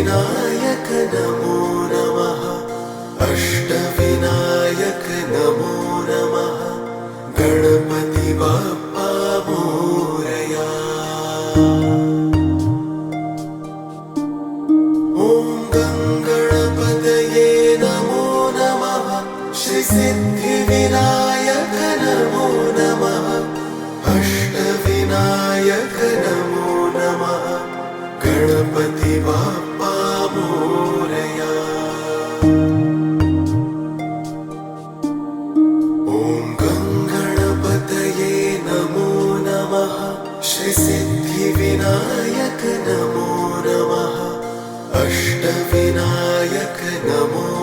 सिद्धिविनायक नमो नमः। अष्टविनायक नमो नमः। गणपति बाप्पा मोरया। ॐ गङ्गणपतये नमो नमः। श्री सिद्धिविनायक नमो नमः। अष्टविनायक नमो नमः। गणपति बाप्पा मोरया। ॐ गङ्गणपतये नमो नमः। श्री सिद्धिविनायक नमो नमः। अष्टविनायक नमो